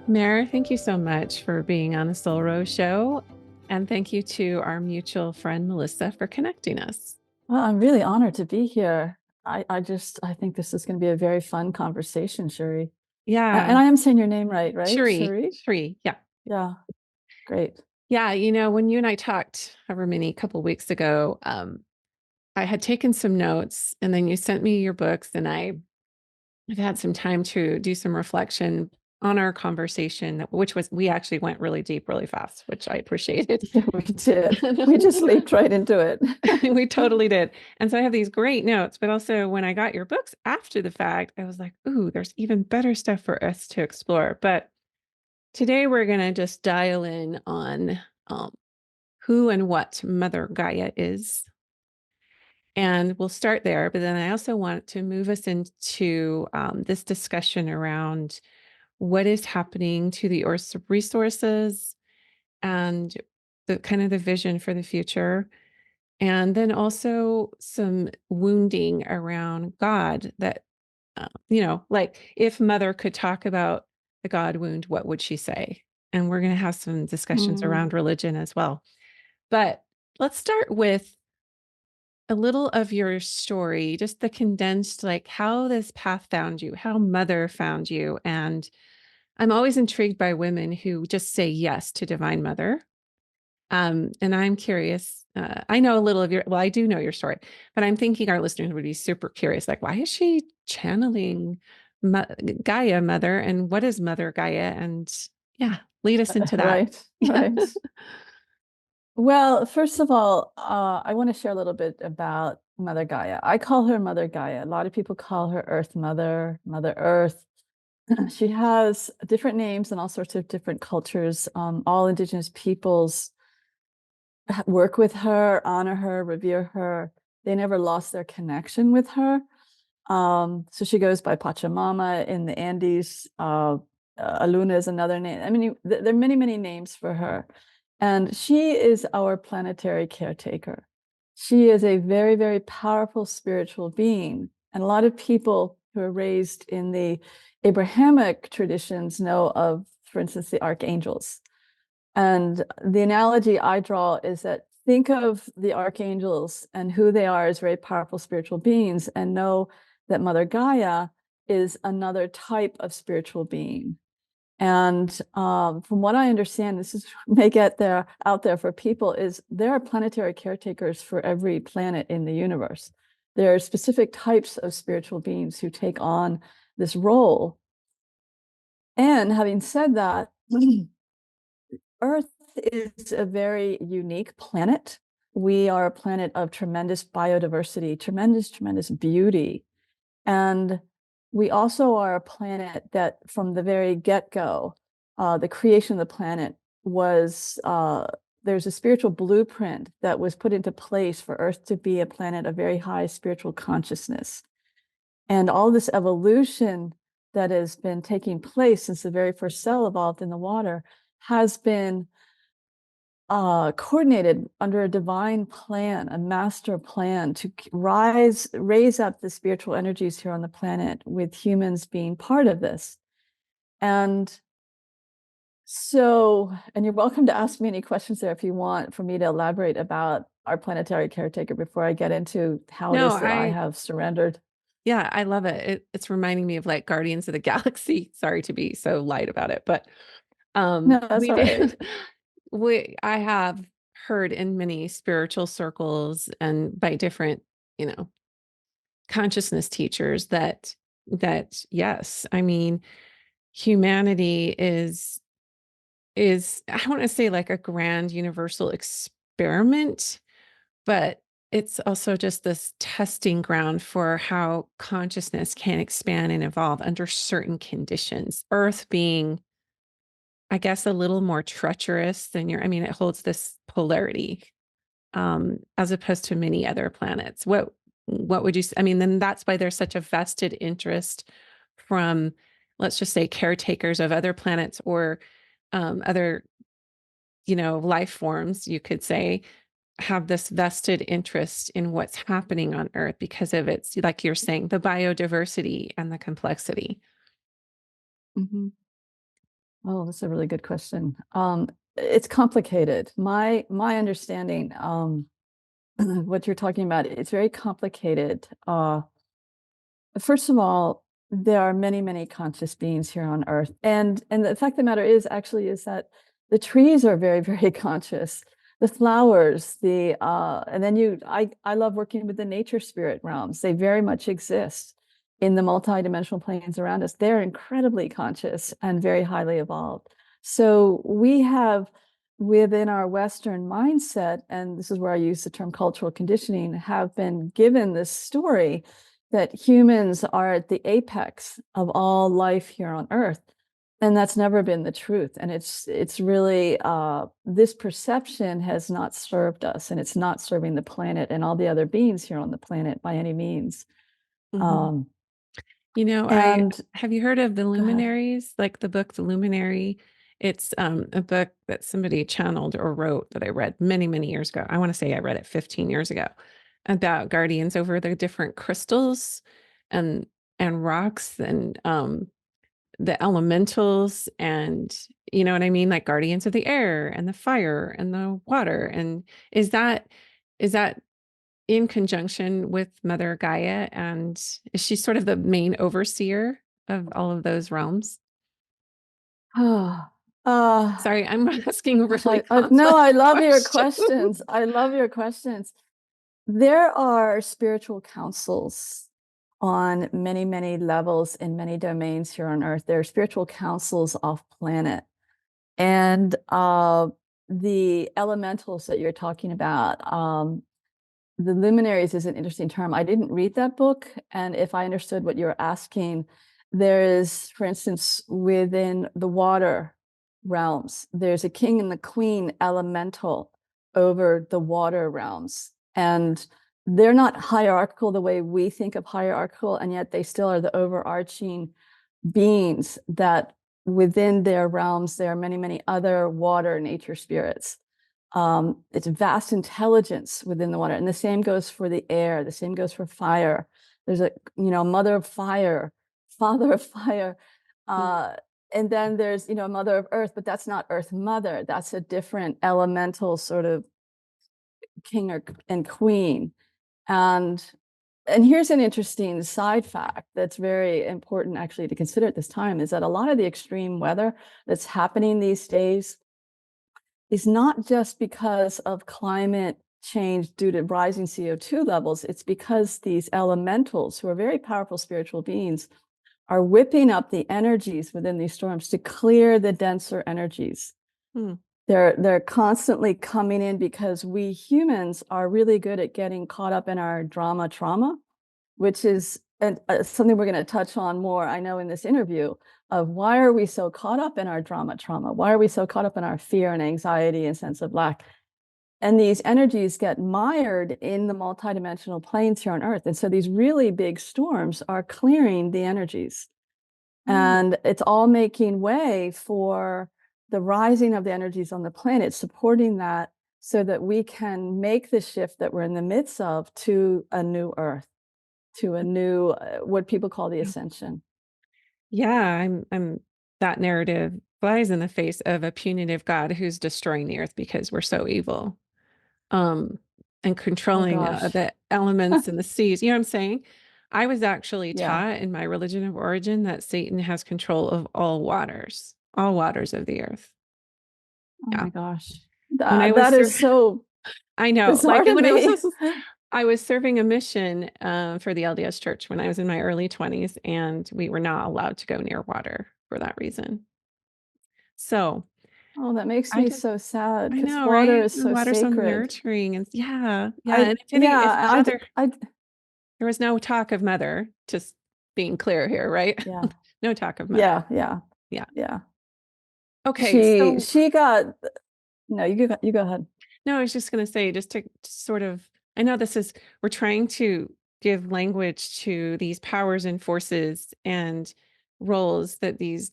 Mare, thank you so much for being on the Soul Rose Show. And thank you to our mutual friend, Melissa, for connecting us. Well, I'm really honored to be here. I think this is going to be a very fun conversation, Shuri. And Yeah, I am saying your name right, Shri, Shuri? Shri. Yeah. Yeah, great. Yeah. When you and I talked however many couple weeks ago, I had taken some notes and then you sent me your books and I've had some time to do some reflection on our conversation, which was, we actually went really deep, really fast, which I appreciated. Yeah, we did. We just leaped right into it. We totally did. And so I have these great notes, but also when I got your books after the fact, I was like, ooh, there's even better stuff for us to explore. But today we're going to just dial in on um, who and what Mother Gaia is. And we'll start there. But then I also want to move us into this discussion around what is happening to the Earth's resources and the kind of the vision for the future. And then also some wounding around God that, like if Mother could talk about the God wound, what would she say? And we're going to have some discussions Mm. around religion as well. But let's start with a little of your story, just the condensed, like how this path found you, how Mother found you. And I'm always intrigued by women who just say yes to Divine Mother. And I'm curious. I know a little of your, well, I do know your story, but I'm thinking our listeners would be super curious. Like, why is she channeling Ma Gaia Mother? And what is Mother Gaia? And yeah, lead us into that. Right, right. Well, first of all, I want to share a little bit about Mother Gaia. I call her Mother Gaia. A lot of people call her Earth Mother, Mother Earth. She has different names in all sorts of different cultures. All indigenous peoples work with her, honor her, revere her. They never lost their connection with her. So she goes by Pachamama in the Andes. Aluna is another name. I mean, there are many, many names for her. And she is our planetary caretaker. She is a very, very powerful spiritual being. And a lot of people who are raised in the Abrahamic traditions know of, for instance, the archangels. And the analogy I draw is that think of the archangels and who they are as very powerful spiritual beings, and know that Mother Gaia is another type of spiritual being. And from what I understand, this is may get there out there for people, is there are planetary caretakers for every planet in the universe. There are specific types of spiritual beings who take on this role. And having said that, Earth is a very unique planet. We are a planet of tremendous biodiversity, tremendous beauty. And we also are a planet that from the very get-go, the creation of the planet was, there's a spiritual blueprint that was put into place for Earth to be a planet of very high spiritual consciousness. And all this evolution that has been taking place since the very first cell evolved in the water has been coordinated under a divine plan, a master plan to raise up the spiritual energies here on the planet, with humans being part of this. And so, and you're welcome to ask me any questions there if you want for me to elaborate about our planetary caretaker before I get into how it No, is that I have surrendered. yeah, I love it. It's reminding me of like Guardians of the Galaxy. Sorry to be so light about it, but No, that's we all do. right. I have heard in many spiritual circles and by different, you know, consciousness teachers that yes, I mean, humanity is I don't want to say like a grand universal experiment, but it's also just this testing ground for how consciousness can expand and evolve under certain conditions. Earth being, I guess, a little more treacherous than I mean, it holds this polarity, as opposed to many other planets. What would you, I mean, then that's why there's such a vested interest from, let's just say, caretakers of other planets or other, life forms, you could say, have this vested interest in what's happening on Earth because of its, like you're saying, the biodiversity and the complexity. Mhm. Oh, that's a really good question. It's complicated. My understanding, what you're talking about, it's very complicated. First of all, there are many, many conscious beings here on Earth, and the fact of the matter is that the trees are very, very conscious. The flowers, and then I love working with the nature spirit realms. They very much exist in the multidimensional planes around us. They're incredibly conscious and very highly evolved. So we have within our Western mindset, and this is where I use the term cultural conditioning, have been given this story that humans are at the apex of all life here on Earth. And that's never been the truth. And it's really this perception has not served us, and it's not serving the planet and all the other beings here on the planet by any means. Mhm. Um, You know, I and have you heard of the Go ahead. luminaries, like the book The Luminary? It's a book that somebody channeled or wrote that I read many, many years ago. I want to say I read it 15 years ago about guardians over the different crystals and rocks and the elementals, and you know what I mean, like guardians of the air and the fire and the water. And is that is that in conjunction with Mother Gaia, and is she sort of the main overseer of all of those realms? Oh, uh, Sorry, I'm asking really no, complex I love your questions. questions. I love your questions. There are spiritual councils on many, many levels in many domains here on Earth. There are spiritual councils off planet. And the elementals that you're talking about, the luminaries is an interesting term. I didn't read that book. And if I understood what you're asking, there is, for instance, within the water realms, there's a king and the queen elemental over the water realms. And they're not hierarchical the way we think of hierarchical, and yet they still are the overarching beings that within their realms, there are many, many other water nature spirits. It's vast intelligence within the water. And the same goes for the air, the same goes for fire. There's a, mother of fire, father of fire. Mm, Uh, and then there's, mother of earth, but that's not earth mother. That's a different elemental sort of king and queen. And here's an interesting side fact that's very important actually to consider at this time is that a lot of the extreme weather that's happening these days is not just because of climate change due to rising CO2 levels. It's because these elementals, who are very powerful spiritual beings, are whipping up the energies within these storms to clear the denser energies. mm, They're constantly coming in because we humans are really good at getting caught up in our drama trauma, which is something we're going to touch on more, I know, in this interview, of why are we so caught up in our drama trauma? Why are we so caught up in our fear and anxiety and sense of lack? And these energies get mired in the multidimensional planes here on Earth. And so these really big storms are clearing the energies. mm. And it's all making way for the rising of the energies on the planet, supporting that so that we can make the shift that we're in the midst of to a new Earth, to a new, what people call the ascension. Yeah, I'm that narrative flies in the face of a punitive God who's destroying the earth because we're so evil. Um, and Oh controlling gosh. the elements and the seas. You know what I'm saying? I was actually Yeah. taught in my religion of origin that Satan has control of all waters of the earth. Oh Yeah. my gosh. When I That was is so I know, bizarre like to when me. I was serving a mission for the LDS Church when I was in my early 20s, and we were not allowed to go near water for that reason. So Oh, that makes I me just, so sad I because know, water right? is The so water's so sacred. nurturing, and yeah, yeah. I And if yeah, mother, there was no talk of mother, just being clear here, right? yeah. No talk of mother. Yeah, yeah. Yeah. Yeah. Okay. She So she got no, you go ahead. no, I was just going to say, just to sort of, I know we're trying to give language to these powers and forces and roles that these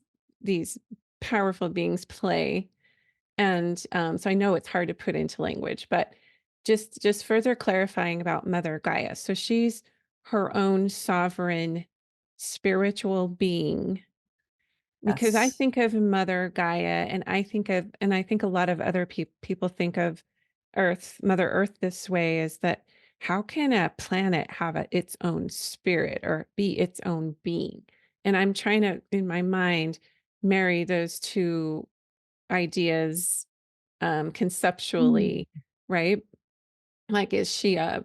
powerful beings play. And so I know it's hard to put into language, but just further clarifying about Mother Gaia. So she's her own sovereign spiritual being because I Yes. think of Mother Gaia, and I think a lot of other people think of Mother Earth this way, is that how can a planet have its own spirit or be its own being? And I'm trying to, in my mind, marry those two ideas Mm. conceptually, right? Like, is she a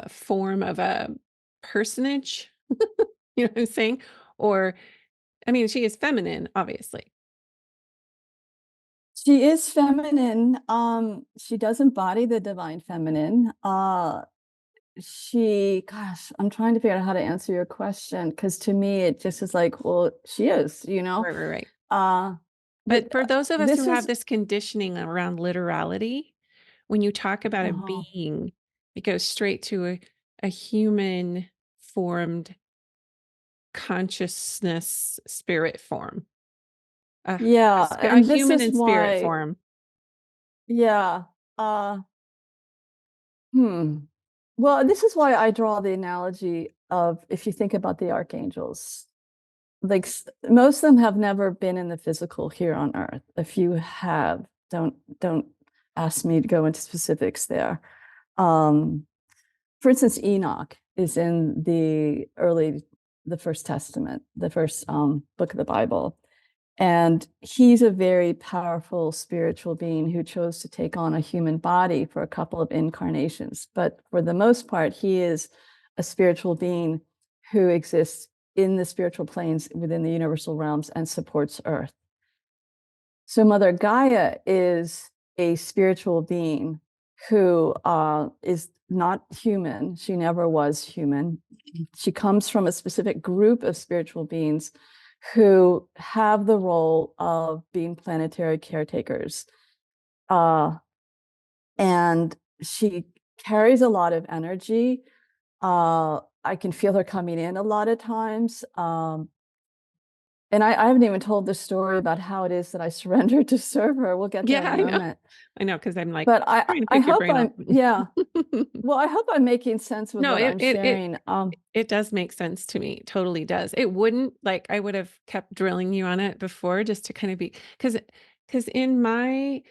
form of a personage? You know what I'm saying? Or, I mean, she is feminine, obviously. She is feminine. She does embody the divine feminine. Gosh, I'm trying to figure out how to answer your question because to me it just is like, well, she is, you know. Right, right, right. Uh, but But for those of us who this have is, this conditioning around literality, when you talk about a uh being, it goes straight to a human formed consciousness spirit form, yeah, a and this human is in spirit why, form. yeah. Hmm. Well, this is why I draw the analogy of if you think about the archangels, like most of them have never been in the physical here on earth. A few have. Don't ask me to go into specifics there. Um, for instance, Enoch is in the First Testament, the first book of the Bible. And he's a very powerful spiritual being who chose to take on a human body for a couple of incarnations. But for the most part, he is a spiritual being who exists in the spiritual planes within the universal realms and supports Earth. So Mother Gaia is a spiritual being who is not human. She never was human. She comes from a specific group of spiritual beings who have the role of being planetary caretakers. Uh, and she carries a lot of energy. I can feel her coming in a lot of times. And I haven't even told the story about how it is that I surrendered to serve her. We'll get there Yeah, in a I know. moment. I know, because I'm like But trying to I pick your hope brain up. I'm, yeah. Well, I hope I'm making sense with No, what I'm sharing. it does make sense to me. Totally does. It wouldn't, like, I would have kept drilling you on it before, just to kind of be, because in my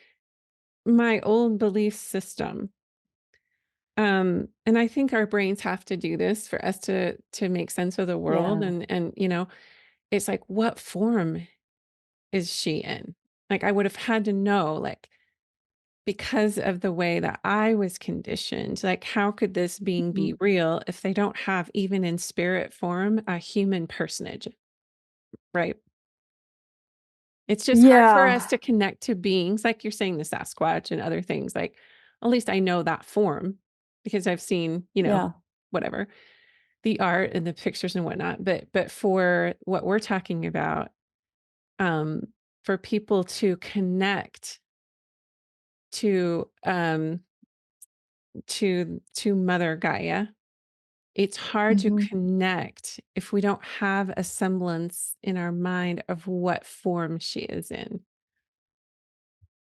old belief system, and I think our brains have to do this for us to make sense of the world, Yeah. and it's like, what form is she in? Like, I would have had to know, like, because of the way that I was conditioned, like, how could this being Mhm. be real if they don't have, even in spirit form, a human personage, right? It's just hard for us Yeah. to connect to beings, like you're saying, the Sasquatch and other things. Like, at least I know that form because I've seen, Yeah. whatever, the art and the pictures and whatnot. But for what we're talking about, um, for people to connect to to Mother Gaia, it's hard to Mhm. connect if we don't have a semblance in our mind of what form she is in.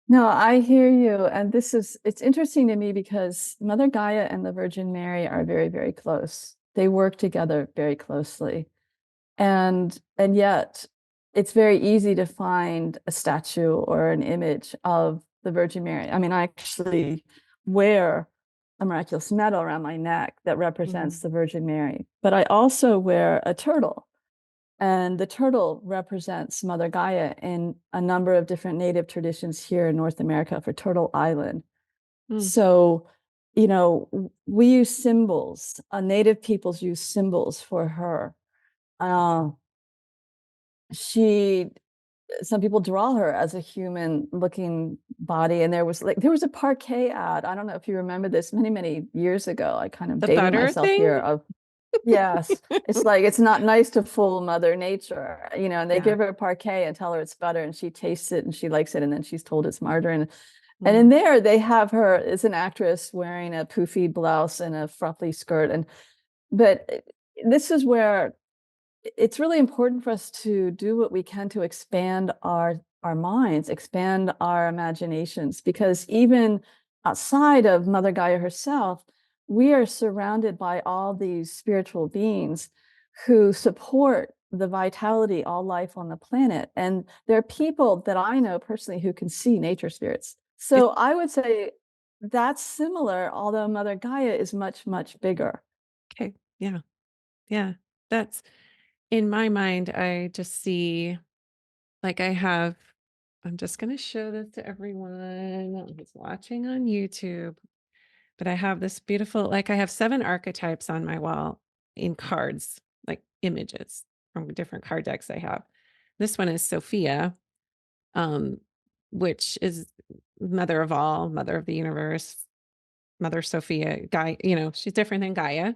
No, I hear you. And it's interesting to me because Mother Gaia and the Virgin Mary are very, very close. They work together very closely. And yet it's very easy to find a statue or an image of the Virgin Mary. I mean, I actually wear a miraculous medal around my neck that represents Mhm. the Virgin Mary, but I also wear a turtle. And the turtle represents Mother Gaia in a number of different native traditions here in North America for Turtle Island. Mm. So, we use symbols. Native peoples use symbols for her. Uh, she Some people draw her as a human looking body, and there was a parquet ad. I don't know if you remember this, many many years ago. I kind of The dating butter myself here thing? of, yes, it's like it's not nice to fool Mother Nature, and they Yeah. give her a parquet and tell her it's butter, and she tastes it and she likes it, and then she's told it's margarine. And in Mhm. there they have her as an actress wearing a poofy blouse and a frumpy skirt. But this is where it's really important for us to do what we can to expand our minds, expand our imaginations, because even outside of Mother Gaia herself, we are surrounded by all these spiritual beings who support the vitality, all life on the planet. And there are people that I know personally who can see nature spirits. It's So I would say that's similar, although Mother Gaia is much, much bigger. okay. Yeah. Yeah. That's in my mind, I just see like I'm just going to show this to everyone who's watching on YouTube, but I have this beautiful, like I have 7 archetypes on my wall in cards, like images from different card decks I have. This one is Sophia, um, which is mother of all, mother of the universe, Mother Sophia, she's different than Gaia,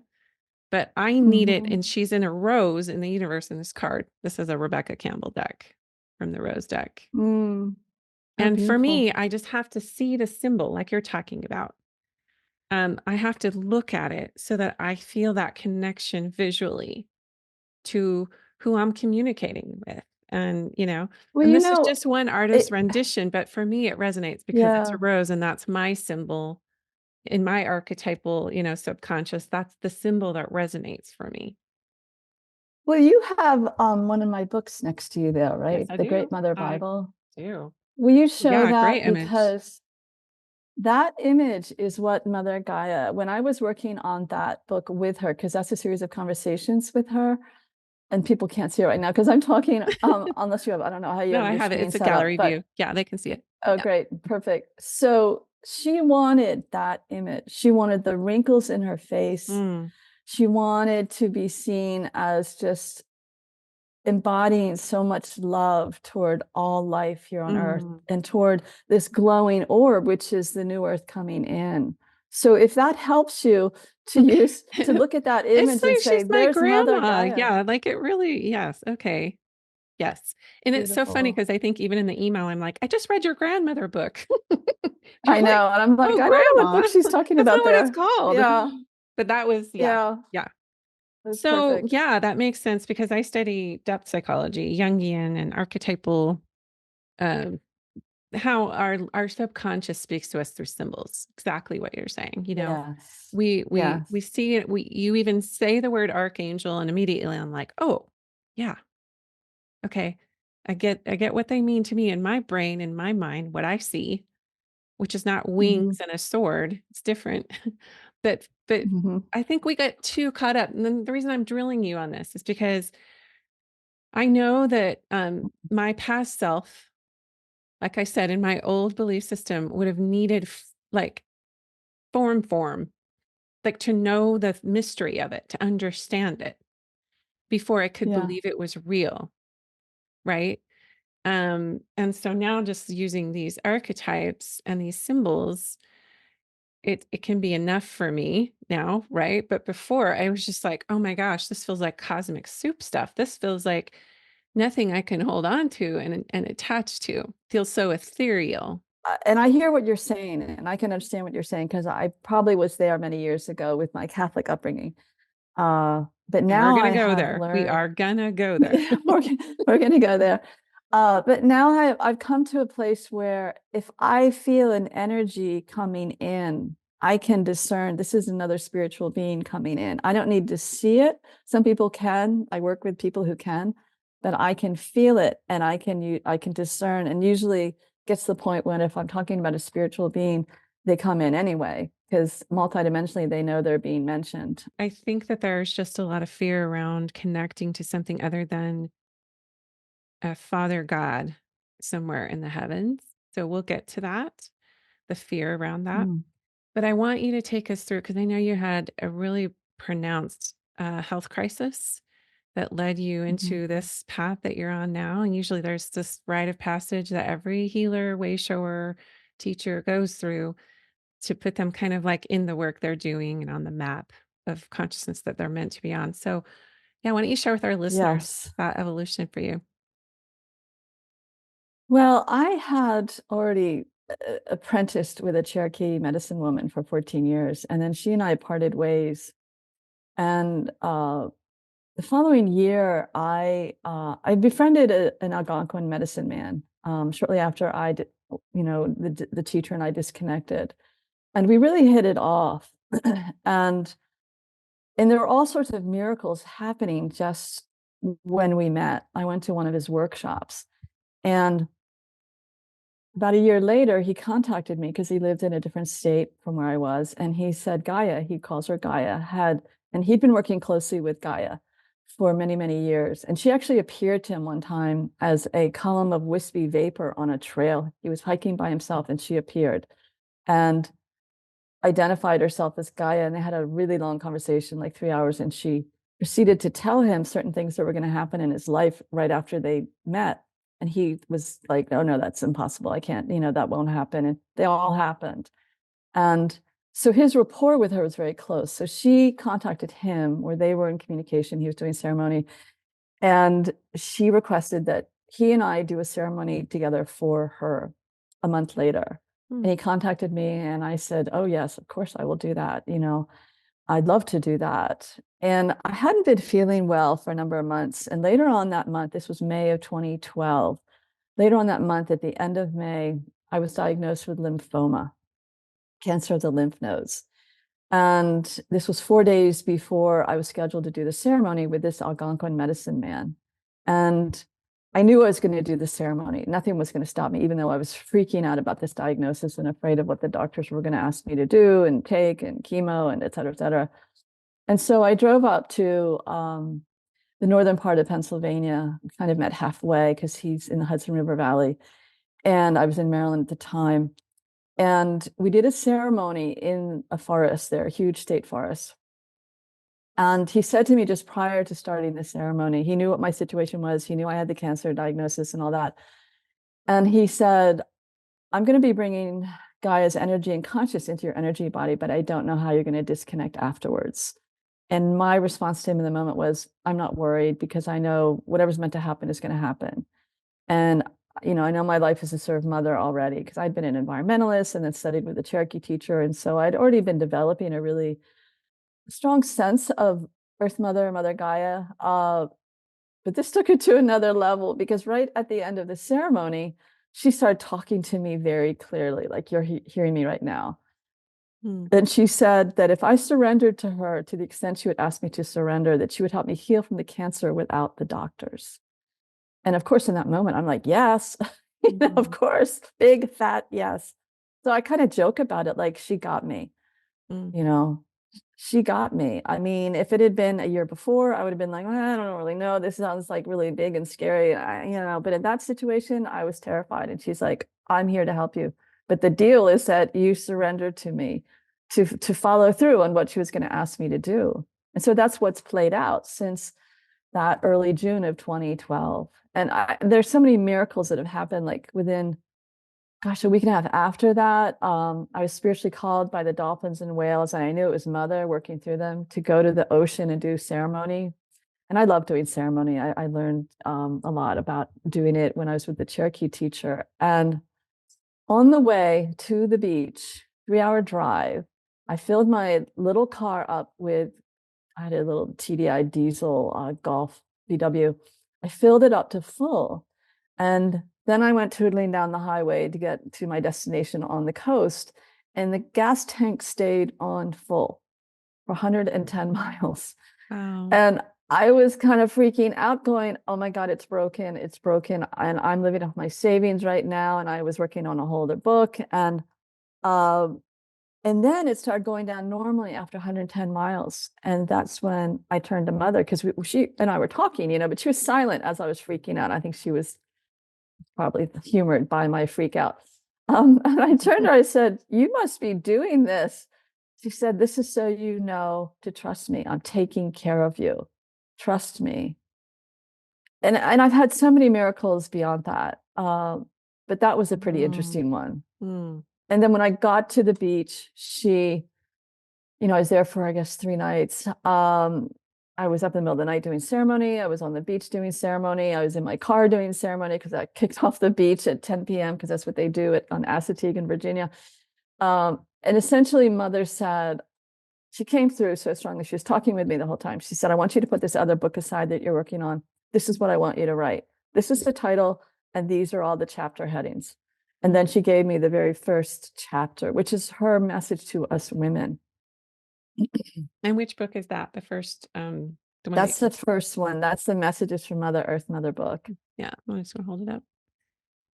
but I need it. Mhm. And she's in a rose in the universe in this card. This is a Rebecca Campbell deck from the rose deck. Mm. Oh, And for me, beautiful. I just have to see the symbol like you're talking about. I have to look at it so that I feel that connection visually to who I'm communicating with. Well, And this is just one artist's it, rendition, but for me, it resonates because it's a yeah. rose and that's my symbol in my archetypal, subconscious. That's the symbol that resonates for me. Well, you have one of my books next to you there, Yes, right? I The do. Great Mother I Bible. do. Will you show Yeah, great that? image. Because that image is what Mother Gaia, when I was working on that book with her, because that's a series of conversations with her, and people can't see it right now because I'm talking, unless you have, I don't know how you No, have I your have it. screen It's a set up, gallery but view. Yeah, they can see it. oh, Yeah. great, perfect. So she wanted that image. She wanted the wrinkles in her face. Mm, She wanted to be seen as just embodying so much love toward all life here on earth mm. and toward this glowing orb, which is the new earth coming in. So if that helps you to use to look at that It's image and like say, she's my there's Mother grandma. Gaia. Yeah, like it really, yes. Okay. Yes. And it's so funny Beautiful. because I think even in the email, I'm like, I just read your grandmother book. You're I like, know. And I'm like, oh, I don't know what grandma. book she's talking That's about not what it's there. called. Yeah. But that was, yeah. Yeah. Yeah. That's So perfect. yeah, that makes sense because I study depth psychology, Jungian and archetypal, um, how our subconscious speaks to us through symbols. Exactly what you're saying. Yes. We Yes. see it. You even say the word archangel, and immediately I'm like, oh, yeah, okay. I get what they mean to me in my brain, in my mind, what I see, which is not Mhm. wings and a sword. It's different. But Mhm. I think we get too caught up. And then the reason I'm drilling you on this is because I know that my past self, like I said, in my old belief system, would have needed like form, like to know the mystery of it, to understand it before I could Yeah. believe it was real, right? And so now just using these archetypes and these symbols, it can be enough for me now, right? But before I was just like, oh my gosh, this feels like cosmic soup stuff. This feels like nothing I can hold on to and attach to. Feels so ethereal. And I hear what you're saying, and I can understand what you're saying because I probably was there many years ago with my Catholic upbringing. But And we're now gonna I go have there. We learned, are gonna go there. yeah, we're going to go there. But now I've come to a place where if I feel an energy coming in, I can discern this is another spiritual being coming in. I don't need to see it. Some people can. I work with people who can, but I can feel it and I can discern. And usually gets to the point when if I'm talking about a spiritual being, they come in anyway because multidimensionally they know they're being mentioned. I think that there's just a lot of fear around connecting to something other than a Father God somewhere in the heavens. So we'll get to that, the fear around that. Mm. But I want you to take us through because I know you had a really pronounced health crisis that led you Mhm. into this path that you're on now. And usually there's this rite of passage that every healer, way shower, teacher goes through to put them kind of like in the work they're doing and on the map of consciousness that they're meant to be on. So, yeah, why don't you share with our listeners Yes. that evolution for you? Well, I had already apprenticed with a Cherokee medicine woman for 14 years, and then she and I parted ways. And the following year, I befriended an Algonquin medicine man. Shortly after the teacher and I disconnected, and we really hit it off. and and there were all sorts of miracles happening just when we met. I went to one of his workshops, and about a year later, he contacted me because he lived in a different state from where I was. And he said, Gaia, he calls her Gaia, and he'd been working closely with Gaia for many, many years. And she actually appeared to him one time as a column of wispy vapor on a trail. He was hiking by himself and she appeared and identified herself as Gaia. And they had a really long conversation, like 3 hours. And she proceeded to tell him certain things that were going to happen in his life right after they met. And he was like, oh, no, that's impossible. I can't, that won't happen. And they all happened. And so his rapport with her was very close. So she contacted him, where they were in communication. He was doing ceremony. And she requested that he and I do a ceremony together for her a month later. And he contacted me and I said, oh, yes, of course I will do that. I'd love to do that. And I hadn't been feeling well for a number of months. And later on that month, this was May of 2012, later on that month, at the end of May, I was diagnosed with lymphoma, cancer of the lymph nodes. And this was 4 days before I was scheduled to do the ceremony with this Algonquin medicine man. And I knew I was going to do the ceremony. Nothing was going to stop me, even though I was freaking out about this diagnosis and afraid of what the doctors were going to ask me to do and take and chemo and et cetera, et cetera. And so I drove up to the northern part of Pennsylvania, kind of met halfway because he's in the Hudson River Valley. And I was in Maryland at the time. And we did a ceremony in a forest there, a huge state forest. And he said to me just prior to starting the ceremony, he knew what my situation was. He knew I had the cancer diagnosis and all that. And he said, I'm going to be bringing Gaia's energy and conscious into your energy body, but I don't know how you're going to disconnect afterwards. And my response to him in the moment was, I'm not worried because I know whatever's meant to happen is going to happen. And I know my life as a served mother already because I'd been an environmentalist and then studied with a Cherokee teacher. And so I'd already been developing a really strong sense of Earth Mother, Mother Gaia. But this took it to another level because right at the end of the ceremony, she started talking to me very clearly, like you're hearing me right now. And she said that if I surrendered to her to the extent she would ask me to surrender, that she would help me heal from the cancer without the doctors. And of course, in that moment, I'm like, yes, of course, big fat yes. So I kind of joke about it, like she got me, she got me. I mean, if it had been a year before, I would have been like, well, I don't really know. This sounds like really big and scary, but in that situation, I was terrified. And she's like, I'm here to help you. But the deal is that you surrendered to me to follow through on what she was going to ask me to do. And so that's what's played out since that early June of 2012. And there's so many miracles that have happened, like within, gosh, a week and a half after that. I was spiritually called by the dolphins and whales, and I knew it was Mother working through them to go to the ocean and do ceremony. And I love doing ceremony. I learned a lot about doing it when I was with the Cherokee teacher. And on the way to the beach, 3-hour drive, I filled my little car up with, I had a little TDI diesel Golf VW. I filled it up to full. And then I went tootling down the highway to get to my destination on the coast. And the gas tank stayed on full for 110 miles. Wow. And I was kind of freaking out, going, oh my God, it's broken. It's broken. And I'm living off my savings right now. And I was working on a whole other book. And then it started going down normally after 110 miles. And that's when I turned to Mother because she and I were talking, but she was silent as I was freaking out. I think she was probably humored by my freak out. And I turned to her, I said, you must be doing this. She said, this is so you know to trust me. I'm taking care of you. Trust me. And I've had so many miracles beyond that. But that was a pretty interesting one. And then when I got to the beach, she, I was there for, I guess, 3 nights. I was up in the middle of the night doing ceremony. I was on the beach doing ceremony. I was in my car doing ceremony because I kicked off the beach at 10 p.m. because that's what they do on Assateague in Virginia. And essentially, Mother said, she came through so strongly. She was talking with me the whole time. She said, I want you to put this other book aside that you're working on. This is what I want you to write. This is the title, and these are all the chapter headings. And then she gave me the very first chapter, which is her message to us women. And which book is that? The first The one that That's the first one. That's the Messages from Mother Earth, Mother book. yeah, I'm just gonna hold it up.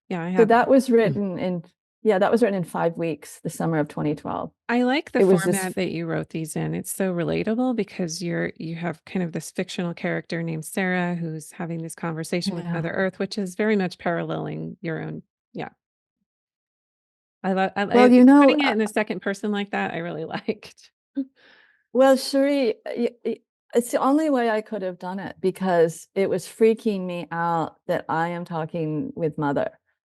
Yeah, I So have that that. was written in, yeah, that was written in 5 weeks, the summer of 2012. I like the It was this, format that you wrote these in. It's so relatable because you have kind of this fictional character named Sarah who's having this conversation with yeah. Mother Earth, which is very much paralleling your own. Yeah. I love Well, putting it in the second person like that, I really liked. well, Cherie, it's the only way I could have done it because it was freaking me out that I am talking with Mother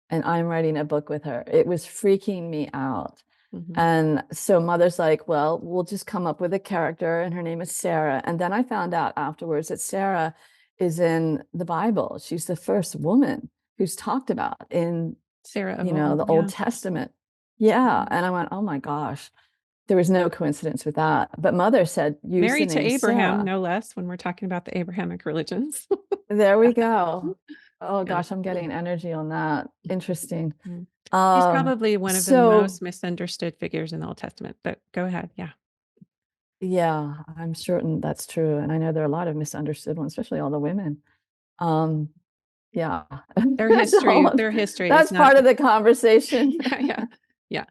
and I'm writing a book with her. It was freaking me out. Mhm. And so Mother's like, well, we'll just come up with a character and her name is Sarah. And then I found out afterwards that Sarah is in the Bible. She's the first woman who's talked about in, Sarah of all, the Old yeah. Testament. Yeah. Mhm. And I went, oh my gosh, there was no coincidence with that. But Mother said, use the Married to name Abraham, Sarah. no less, when we're talking about the Abrahamic religions. There we go. Oh Yeah. gosh, I'm getting energy on that. Interesting. Mhm. He's Um, probably one of the so most misunderstood figures in the Old Testament, but go ahead. Yeah. yeah, I'm certain that's true. And I know there are a lot of misunderstood ones, especially all the women. Um, yeah. So Their history is that's not part of the conversation. yeah, yeah. Yeah.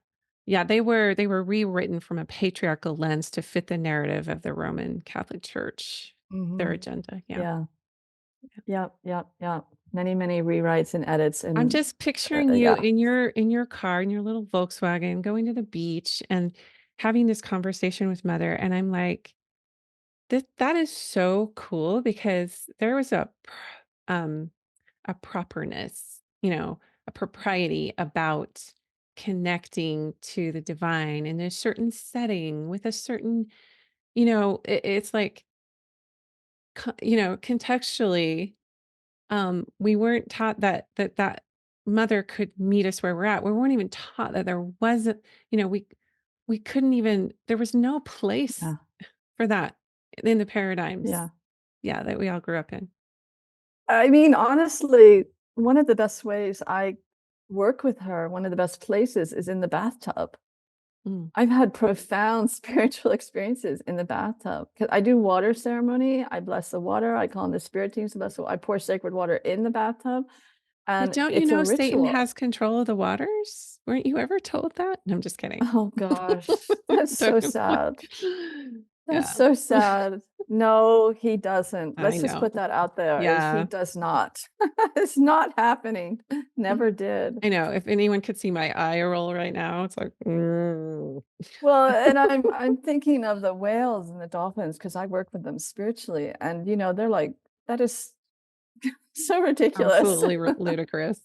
Yeah, they were rewritten from a patriarchal lens to fit the narrative of the Roman Catholic Church, their hmm agenda. Yeah. Yeah. Yep. Yep. Yep. Many, many rewrites and edits I'm and just picturing you yeah. in your car, in your little Volkswagen, going to the beach and having this conversation with Mother, and I'm like, that is so cool because there was a properness, a propriety about connecting to the divine in a certain setting with a certain, it's like, contextually, we weren't taught that mother could meet us where we're at. We weren't even taught that there wasn't, we couldn't even, there was no place Yeah. for that in the paradigms, Yeah. yeah, that we all grew up in. I mean, honestly, one of the best ways I work with her, one of the best places is in the bathtub. Mm. I've had profound spiritual experiences in the bathtub because I do water ceremony. I bless the water. I call on the spirit teams to bless the I pour sacred water in the bathtub, But and don't you it's a know Satan ritual. has control of the waters? Weren't you ever told that? No, I'm just kidding. Oh gosh, that's so Don't like sad. That's yeah. so sad. No, he doesn't. I Let's just know. put that out there, is he Yeah. does not. It's not happening. Never did. I know. If anyone could see my eye roll right now, it's like, mm. Well, and I'm thinking of the whales and the dolphins because I work with them spiritually, and, they're like, "That is so ridiculous." Absolutely ludicrous.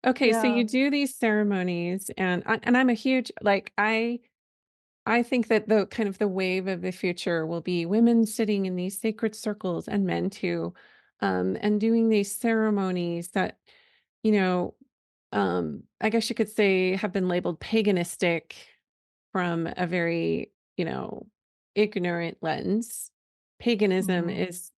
Okay, so Yeah. you do these ceremonies, and I'm a huge like I think that the kind of the wave of the future will be women sitting in these sacred circles and men too, and doing these ceremonies that, you know, I guess you could say have been labeled paganistic from a very, ignorant lens. Paganism Mhm. is,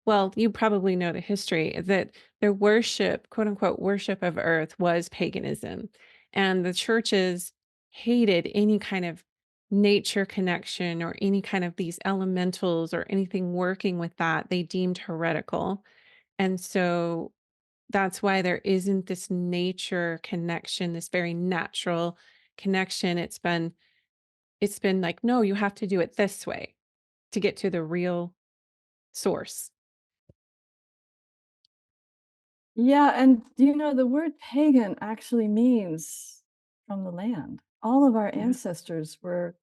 well, you probably know the history that the worship, quote unquote, worship of earth was paganism. And the churches hated any kind of nature connection or any kind of these elementals or anything working with that. They deemed heretical. And so that's why there isn't this nature connection, this very natural connection. It's been like, no, you have to do it this way to get to the real source. Yeah, and, the word pagan actually means from the land. All of our Yeah. ancestors were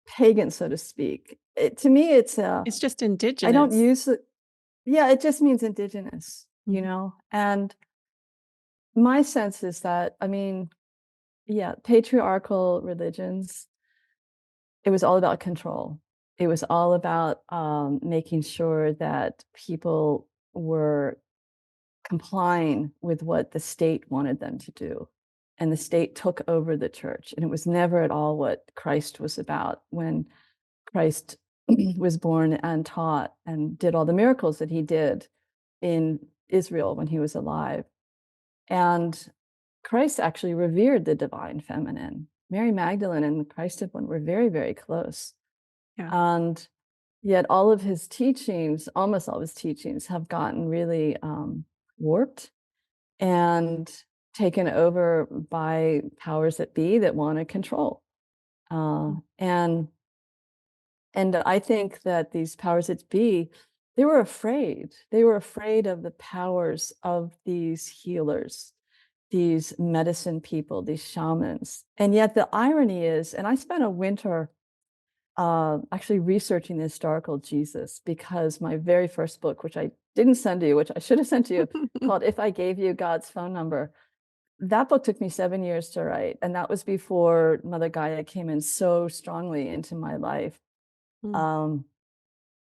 pagan, so to speak. To me, It's just I don't indigenous. use it. Yeah, it just means indigenous, Mhm. and my sense is that, I mean, yeah, patriarchal religions, it was all about control. It was all about making sure that people were complying with what the state wanted them to do. And the state took over the church. And it was never at all what Christ was about when Christ was born and taught and did all the miracles that he did in Israel when he was alive. And Christ actually revered the divine feminine. Mary Magdalene and the Christed one were very, very close. Yeah. And Yet all of his teachings, almost all of his teachings, have gotten really warped and taken over by powers that be that want to control. Uh, Mm, and and I think that these powers that be, they were afraid. They were afraid of the powers of these healers, these medicine people, these shamans. And yet the irony is, and I spent a winter actually researching the historical Jesus because my very first book, which I didn't send to you, which I should have sent to you, called If I Gave You God's Phone Number. That book took me 7 years to write. And that was before Mother Gaia came in so strongly into my life. mm, Um,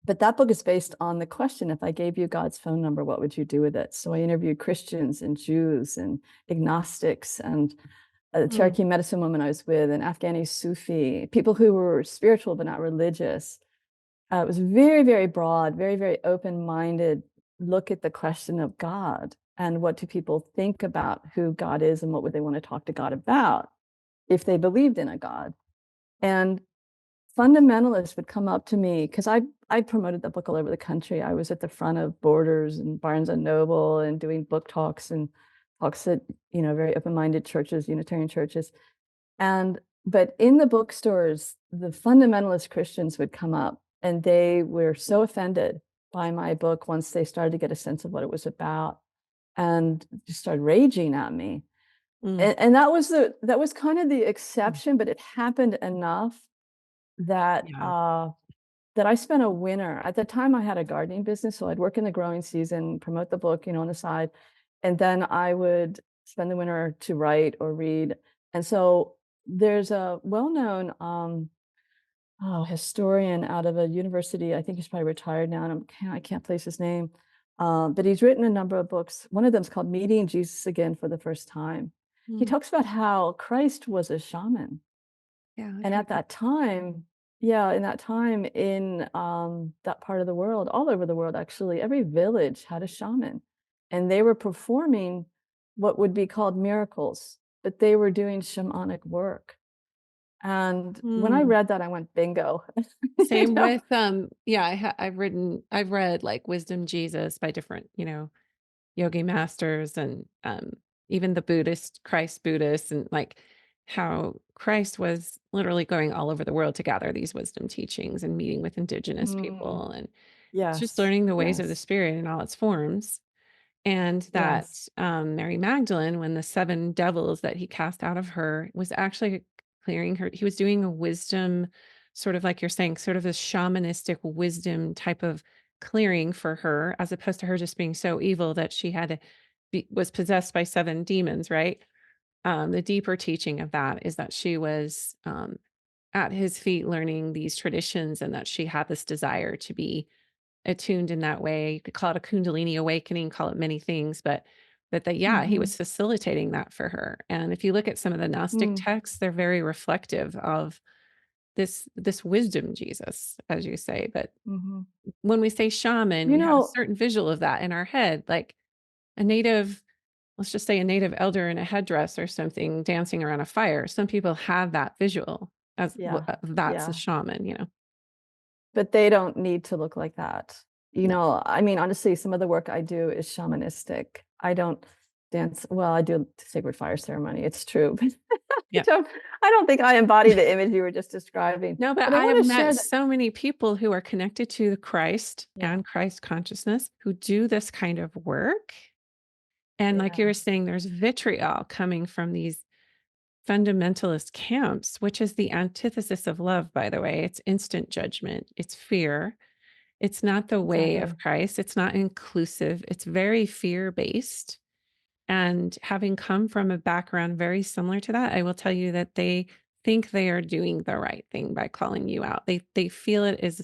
but that book is based on the question, if I gave you God's phone number, what would you do with it? So I interviewed Christians and Jews and agnostics and a mm, Cherokee medicine woman I was with, an Afghani Sufi, people who were spiritual but not religious. It was very, very broad, very, very open-minded look at the question of God and what do people think about who God is and what would they want to talk to God about if they believed in a God. And fundamentalists would come up to me because I promoted the book all over the country. I was at the front of Borders and Barnes and Noble and doing book talks and talks at very open-minded churches, Unitarian churches. And but in the bookstores, the fundamentalist Christians would come up and they were so offended by my book once they started to get a sense of what it was about and just started raging at me. mm, And that was kind of the mm. exception, but it happened enough that Yeah. that I spent a winter. At the time I had a gardening business, so I'd work in the growing season, promote the book, on the side, and then I would spend the winter to write or read. And so there's a well-known historian out of a university. I think he's probably retired now, and I can't place his name. But he's written a number of books. One of them is called Meeting Jesus Again for the First Time. He Mm. talks about how Christ was a shaman. Yeah, I've And heard at that. that time, yeah, in that time in that part of the world, all over the world, actually, every village had a shaman, and they were performing what would be called miracles, but they were doing shamanic work. And when I Mm. read that, I went, bingo. You Same know? with, yeah, I've read like Wisdom Jesus by different, yogi masters and even the Christ Buddhists, and like how Christ was literally going all over the world to gather these wisdom teachings and meeting with indigenous Mm, people and just yes, learning the ways of the yes, spirit in all its forms. And that yes. Mary Magdalene, when the seven devils that he cast out of her, was actually clearing her. He was doing a wisdom, sort of like you're saying, sort of a shamanistic wisdom type of clearing for her, as opposed to her just being so evil that she had to was possessed by seven demons, right? The deeper teaching of that is that she was at his feet learning these traditions and that she had this desire to be attuned in that way. You could call it a kundalini awakening, call it many things, but that yeah, he Mhm, was facilitating that for her. And if you look at some of the Gnostic mm, texts, they're very reflective of this wisdom Jesus, as you say. But mhm. when we say shaman, You we have a know certain visual of that in our head, like a native, let's just say a native elder in a headdress or something dancing around a fire. Some people have that visual as yeah, that's a yeah. shaman. But they don't need to look like that. No. I mean, honestly, some of the work I do is shamanistic. I don't dance well, I do sacred fire ceremony, it's true, but Yeah. I don't think I embody the image you were just describing. No, but But I I have wanna met share that. so many people who are connected to Christ Yeah, and Christ consciousness who do this kind of work. And like you were yes, saying, there's vitriol coming from these fundamentalist camps, which is the antithesis of love, by the way. It's instant judgment, it's fear. It's not the way exactly. of Christ. It's not inclusive. It's very fear based. And having come from a background very similar to that, I will tell you that they think they are doing the right thing by calling you out. They feel it is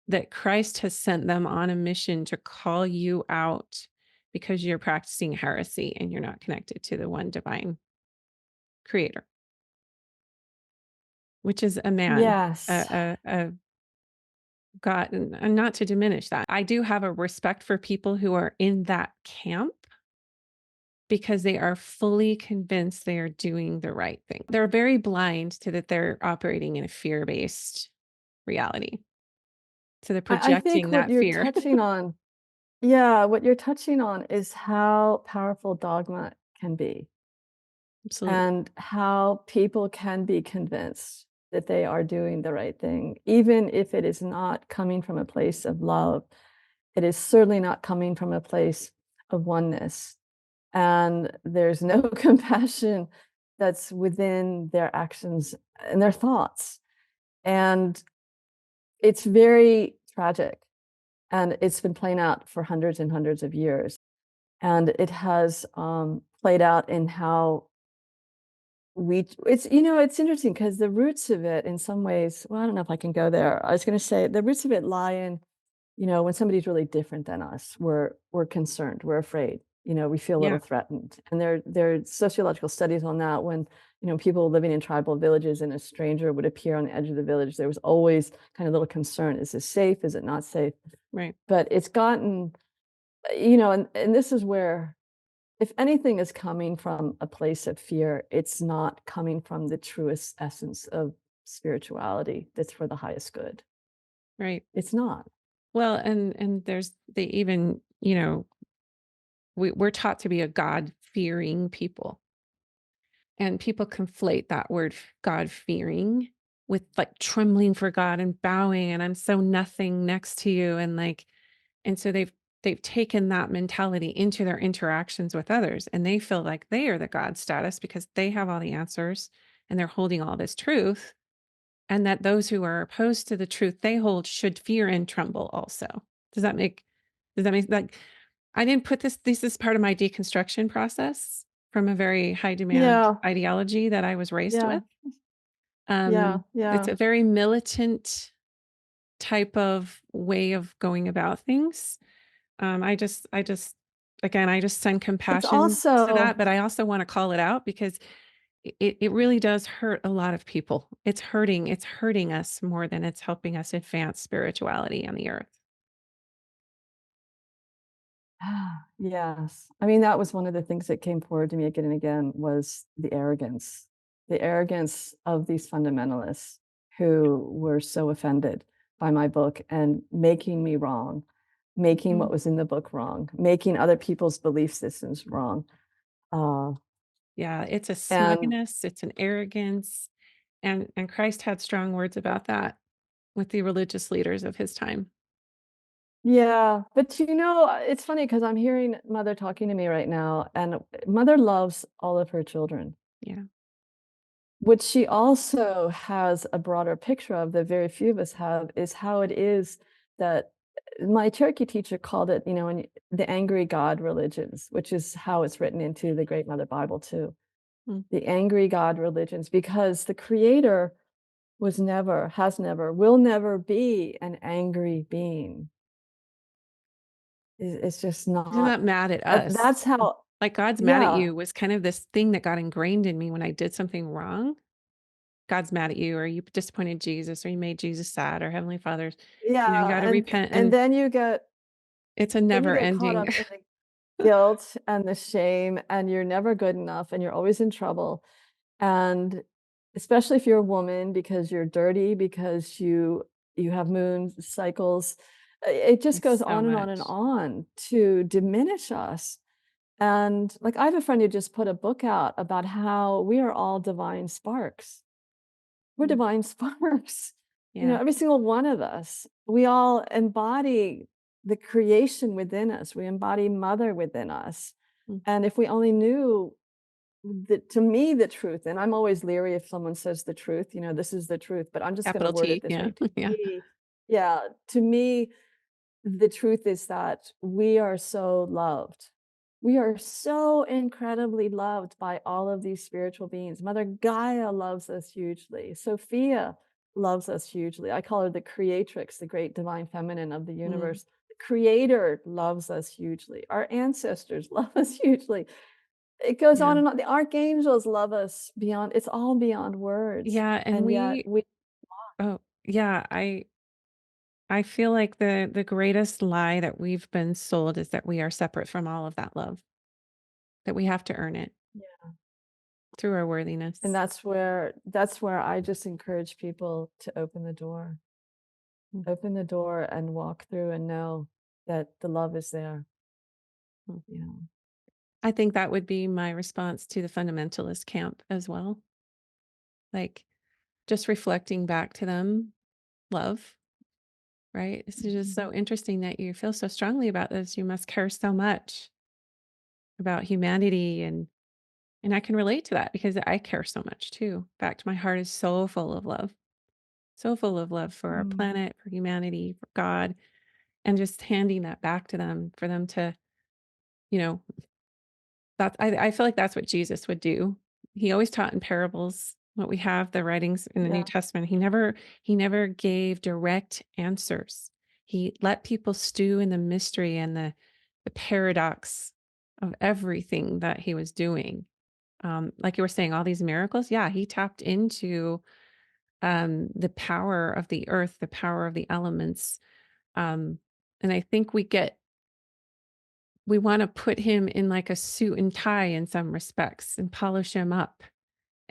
that Christ has sent them on a mission to call you out because you're practicing heresy and you're not connected to the one divine creator, which is a man, Yes. a God, and not to diminish that. I do have a respect for people who are in that camp because they are fully convinced they are doing the right thing. They're very blind to that they're operating in a fear-based reality. So they're I think projecting what that you're fear. touching on, yeah, what you're touching on is how powerful dogma can be Absolutely. and how people can be convinced that they are doing the right thing, even if it is not coming from a place of love. It is certainly not coming from a place of oneness. And there's no compassion that's within their actions and their thoughts. And it's very tragic. And it's been playing out for hundreds and hundreds of years. And it has played out in how it's interesting because the roots of it in some ways, well, I don't know if I can go there. I was going to say the roots of it lie in, when somebody's really different than us, we're concerned, we're afraid, we feel a little Yeah, threatened. And there are sociological studies on that when, people living in tribal villages and a stranger would appear on the edge of the village, there was always kind of little concern. Is this safe? Is it not safe? right, But it's gotten, and this is where if anything is coming from a place of fear, it's not coming from the truest essence of spirituality that's for the highest good. right. It's not. Well, and there's they even, we're taught to be a God-fearing people. And people conflate that word God-fearing with like trembling for God and bowing and I'm so nothing next to you and like and so they've taken that mentality into their interactions with others and they feel like they are the God status because they have all the answers and they're holding all this truth and that those who are opposed to the truth they hold should fear and tremble also. Does that make does that make like I didn't put this is part of my deconstruction process from a very high demand Yeah, ideology that I was raised yeah, with. yeah, It's yeah. a very militant type of way of going about things. I just again, I just send It's compassion to that, also but I also want to call it out because it really does hurt a lot of people. It's hurting us more than it's helping us advance spirituality on the earth. yes. I mean, that was one of the things that came forward to me again and again was the arrogance of these fundamentalists who were so offended by my book and making me wrong, making Mhm. what was in the book wrong, making other people's belief systems wrong. Uh, Yeah, it's a and smugness, it's an arrogance, and Christ had strong words about that with the religious leaders of his time. yeah, but it's funny because I'm hearing Mother talking to me right now, and Mother loves all of her children. Yeah. What she also has a broader picture of that very few of us have is how it is that my Cherokee teacher called it, the angry God religions, which is how it's written into the Great Mother Bible too. Mm. The angry God religions, because the creator was never, has never, will never be an angry being. It's just He's not. not mad at us. That's how, Like, God's mad at yeah, you was kind of this thing that got ingrained in me when I did something wrong. God's mad at you, or you disappointed Jesus, or you made Jesus sad, or Heavenly Father's, you yeah, gotta repent. and And it's a then you never get caught ending. up in the guilt and the shame, and you're never good enough, and you're always in trouble, and especially if you're a woman because you're dirty, because you have moon cycles, it just goes It's so on and on and much. on to diminish us, and, like, I have a friend who just put a book out about how we are all divine sparks. We're Mm. divine sparks. Yeah. Every single one of us, we all embody the creation within us. We embody mother within us. Mm. And if we only knew that, to me, the truth, and I'm always leery if someone says the truth, this is the truth, but I'm just going to Capital word it T. this Yeah. way. To Yeah. me, yeah, to me, the truth is that we are so loved. We are so incredibly loved by all of these spiritual beings. Mother Gaia loves us hugely. Sophia loves us hugely. I call her the creatrix, the great divine feminine of the Mm. universe. The creator loves us hugely. Our ancestors love us hugely. It goes Yeah. on and on. The archangels love us beyond, it's all beyond words. Yeah. And And yet we, oh, yeah. I feel like the greatest lie that we've been sold is that we are separate from all of that love, that we have to earn it yeah. through our And worthiness. that's where I just encourage people to open the door. Mm, open the door and walk through and know that the love is there, mm. you know? I think that would be my response to the fundamentalist camp as well. Like, just reflecting back to them, love, right? This is just Mhm. so interesting that you feel so strongly about this. You must care so much about humanity, and I can relate to that because I care so much too. In fact, my heart is so full of love. So full of love for our Mm. planet, for humanity, for God, and just handing that back to them for them to, you know, that I feel like that's what Jesus would do. He always taught in parables. What we have, the writings in the New Yeah. Testament, he never gave direct answers. He let people stew in the mystery and the paradox of everything that he was doing. Like you were saying, all these miracles, yeah, he tapped into the power of the earth, the power of the elements. Um, and I think we want to put him in like a suit and tie in some respects and polish him up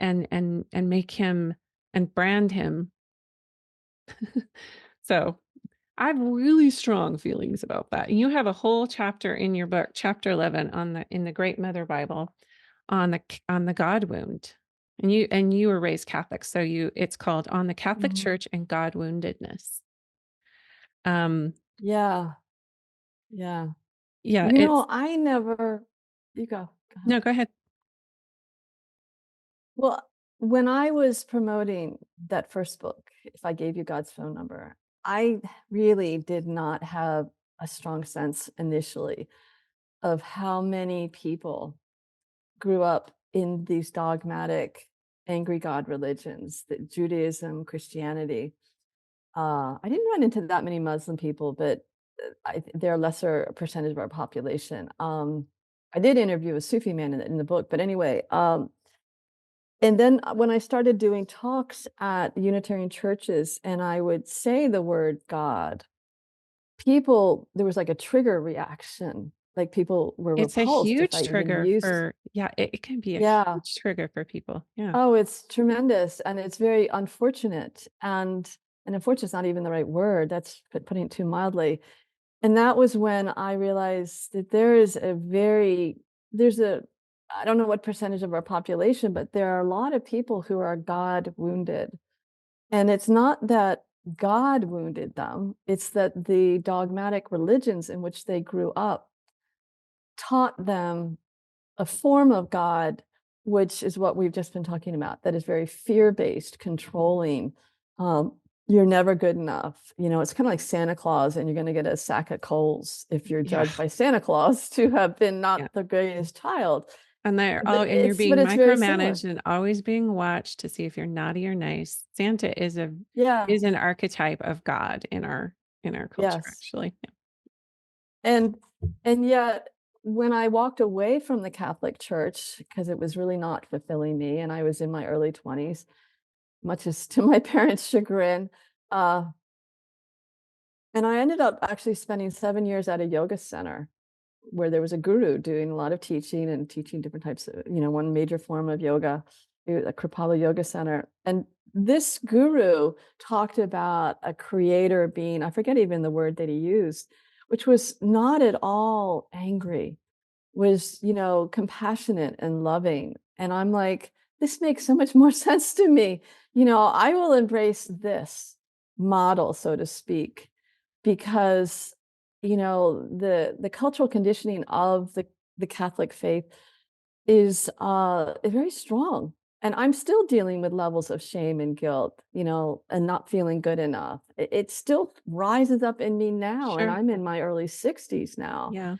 and make him and brand him. So I have really strong feelings about that. And you have a whole chapter in your book, chapter 11 on the in the Great Mother Bible on the God wound. And you were raised Catholic, so you it's called On the Catholic Mhm. Church and God Woundedness. Um Yeah. Yeah. yeah, You it's know, I never you go. Go ahead. no, go ahead. Well, when I was promoting that first book, If I Gave You God's Phone Number, I really did not have a strong sense initially of how many people grew up in these dogmatic, angry God religions, that Judaism, Christianity. I didn't run into that many Muslim people, but they're a lesser percentage of our population. I did interview a Sufi man in the book, but anyway, and then when I started doing talks at Unitarian churches and I would say the word God, people there was like a trigger reaction, like people were It's a repulsed if I huge even trigger used. for yeah, it can be a Yeah. huge trigger for people. Yeah. Oh, it's tremendous, and it's very unfortunate, and unfortunate is not even the right word, that's putting it too mildly. And that was when I realized that there's a I don't know what percentage of our population, but there are a lot of people who are God wounded. And it's not that God wounded them, it's that the dogmatic religions in which they grew up taught them a form of God, which is what we've just been talking about, that is very fear-based, controlling. Um, you're never good enough. You know, it's kind of like Santa Claus, and you're going to get a sack of coals if you're Yeah. judged by Santa Claus to have been Yeah. not the greatest child. And you're But being it's very similar. micromanaged and always being watched to see if you're naughty or nice. Santa Yeah. is an archetype of God in our culture, Yes. actually. And and yet, when I walked away from the Catholic Church, because it was really not fulfilling me, and I was in my early 20s, much as to my parents' chagrin, uh, and I ended up actually spending 7 years at a yoga center where there was a guru doing a lot of teaching and teaching different types of, one major form of yoga, a Kripalu Yoga Center. And this guru talked about a creator being, I forget even the word that he used, which was not at all angry, was, compassionate and loving. And I'm like, this makes so much more sense to me. I will embrace this model, so to speak, because the cultural conditioning of the Catholic faith is very strong. And I'm still dealing with levels of shame and guilt, and not feeling good enough. It still rises up in me now, and Sure. I'm in my early 60s now. Yeah.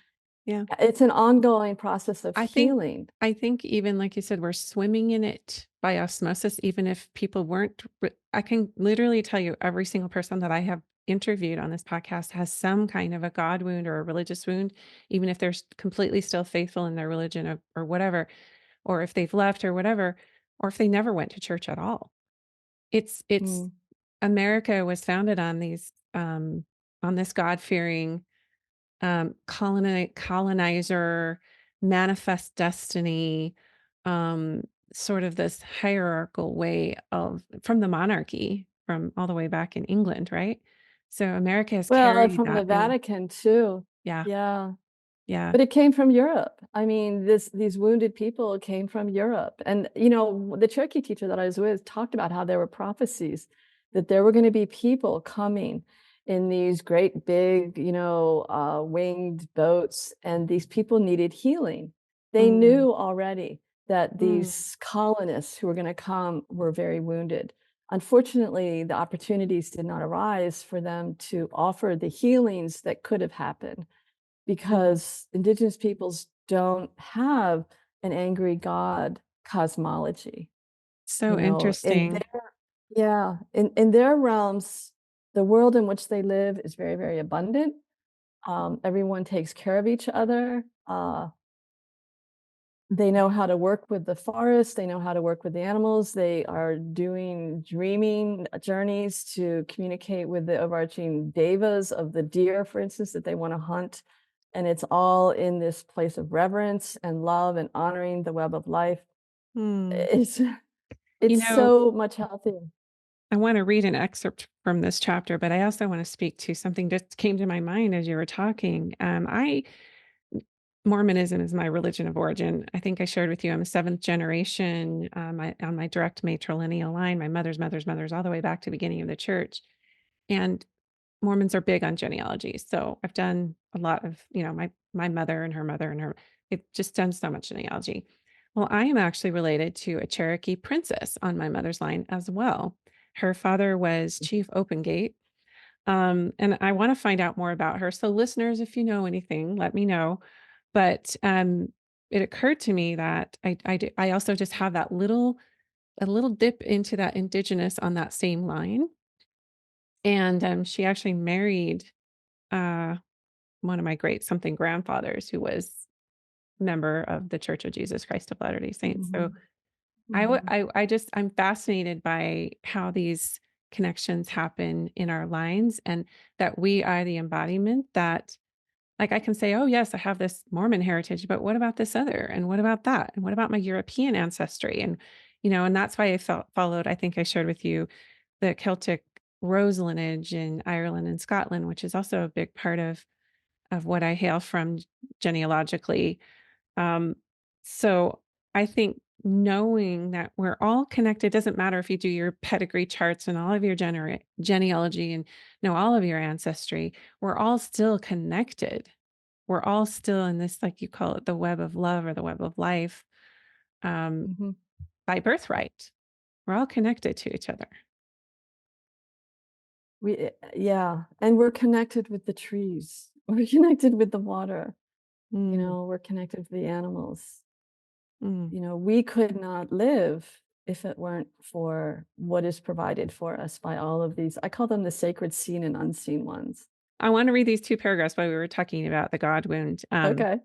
Yeah. It's an ongoing process of I think healing. I think even like you said, we're swimming in it by osmosis, even if people weren't. I can literally tell you every single person that I have interviewed on this podcast has some kind of a God wound or a religious wound, even if they're completely still faithful in their religion or whatever, or if they've left or whatever, or if they never went to church at all. It's Mm, America was founded on this God-fearing colonizer, manifest destiny, um, sort of this hierarchical way of from the monarchy from all the way back in England, right? So America has Well, carried from the that, and Vatican too. yeah, Yeah. yeah. But it came from Europe. I mean, these wounded people came from Europe. And, you know, the Cherokee teacher that I was with talked about how there were prophecies that there were going to be people coming in these great big, winged boats, and these people needed healing. They Mm, knew already that mm, these colonists who were going to come were very wounded. Unfortunately, the opportunities did not arise for them to offer the healings that could have happened mm. because indigenous peoples don't have an angry God cosmology. So In interesting. their in their realms, the world in which they live is very, very abundant. Everyone takes care of each other. They know how to work with the forest. They know how to work with the animals. They are doing dreaming journeys to communicate with the overarching devas of the deer, for instance, that they want to hunt. And it's all in this place of reverence and love and honoring the web of life. Mm. It's You it's know, so much healthier. I want to read an excerpt from this chapter, but I also want to speak to something that came to my mind as you were talking. I Mormonism is my religion of origin. I think I shared with you I'm a seventh generation on my direct matrilineal line. My mother's mother's mother's all the way back to the beginning of the church, and Mormons are big on genealogy. So I've done a lot of, my mother and her mother and her. It just done so much genealogy. Well, I am actually related to a Cherokee princess on my mother's line as well. Her father was Chief Open Gate, and I want to find out more about her. So, listeners, if you know anything, let me know. But it occurred to me that I also just have that a little dip into that indigenous on that same line. And she actually married uh, one of my great something grandfathers who was member of the Church of Jesus Christ of Latter Day Saints. So Mhm, mhm, I'm fascinated by how these connections happen in our lines, and that we are the embodiment that, like, I can say, oh yes, I have this Mormon heritage, but what about this other, and what about that, and what about my European ancestry, and and that's why I felt followed. I think I shared with you the Celtic rose lineage in Ireland and Scotland, which is also a big part of what I hail from genealogically. um, so I think knowing that we're all connected doesn't matter if you do your pedigree charts and all of your genealogy and know all of your ancestry. We're all still connected. We're all still in this, like you call it, the web of love or the web of life, um, mhm. by birthright. We're all connected to each other. Yeah, and we're connected with the trees. We're connected with the water. Mm, We're connected with the animals. mm. We could not live if it weren't for what is provided for us by all of these. I call them the sacred seen and unseen ones. I want to read these two paragraphs while we were talking about the God wound. Okay.